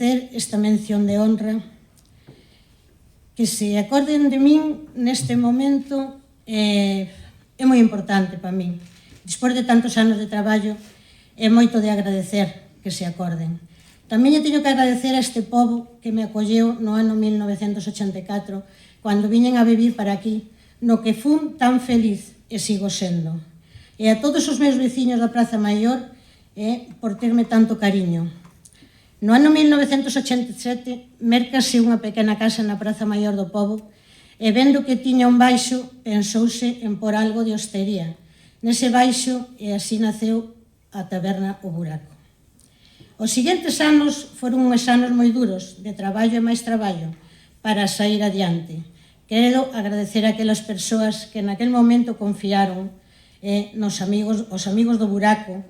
Ter esta mención de honra, que se acorden de min neste momento é moi importante para min. Despois de tantos anos de traballo, é moito de agradecer que se acorden. Tamén lle teño que agradecer a este pobo que me acolleu no ano 1984, cando viñen a vivir para aquí, no que fun tan feliz e sigo sendo. E a todos os meus veciños da Praza Maior por terme tanto cariño. No ano 1987, mércase unha pequena casa na Praza Maior do pobo e vendo que tiña un baixo, pensouse en por algo de hostería. Nese baixo, e así naceu a taberna O Buraco. Os seguintes anos foron uns anos moi duros, de traballo e máis traballo, para sair adiante. Quero agradecer a aquelas persoas que naquel momento confiaron os amigos do Buraco,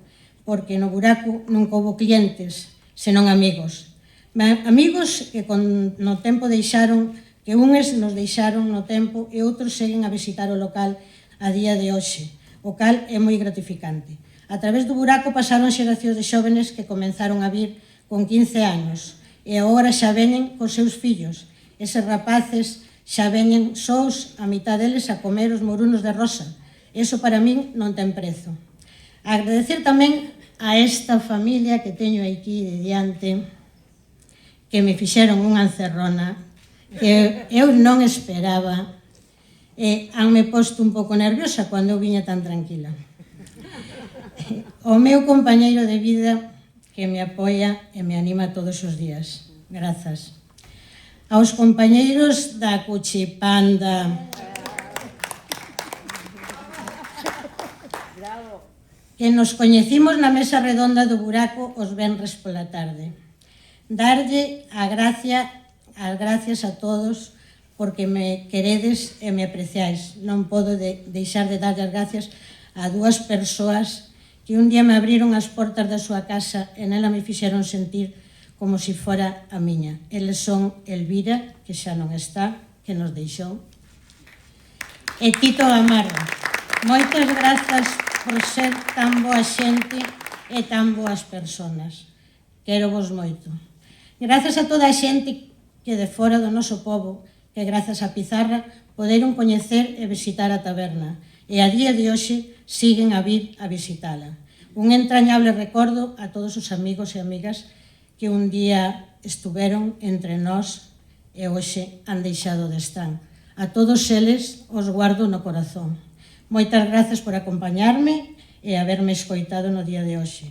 porque no Buraco non houbo clientes, senón amigos. Amigos que no tempo deixaron, que unes nos deixaron no tempo e outros seguen a visitar o local a día de hoxe, o cal é moi gratificante. A través do Buraco pasaron xeracións de xóvenes que comenzaron a vir con 15 anos e agora xa veñen cos seus fillos. Eses rapaces xa veñen sós, a mitad deles, a comer os morunos de rosa. Eso para min non ten prezo. Agradecer tamén a esta familia que teño aquí de diante, que me fixeron unha encerrona que eu non esperaba e hanme posto un pouco nerviosa cando eu viña tan tranquila. O meu compañeiro de vida que me apoia e me anima todos os días. Grazas. Aos compañeiros da Cuchipanda, que nos coñecimos na mesa redonda do Buraco os venres pola tarde. Darlle as gracias a todos porque me queredes e me apreciáis. Non podo deixar de darlle as gracias a dúas persoas que un día me abriron as portas da súa casa e nela me fixeron sentir como se fora a miña. Eles son Elvira, que xa non está, que nos deixou, e Tito Gamarra. Moitas grazas por ser tan boa xente e tan boas persoas. Quero vos moito. Grazas a toda a xente que de fora do noso pobo, que grazas a Pizarra poderon coñecer e visitar a taberna, e a día de hoxe siguen a vir a visitala. Un entrañable recordo a todos os amigos e amigas que un día estuveron entre nós e hoxe han deixado de estar. A todos eles os guardo no corazón. Moitas grazas por acompañarme e haberme escoitado no día de hoxe.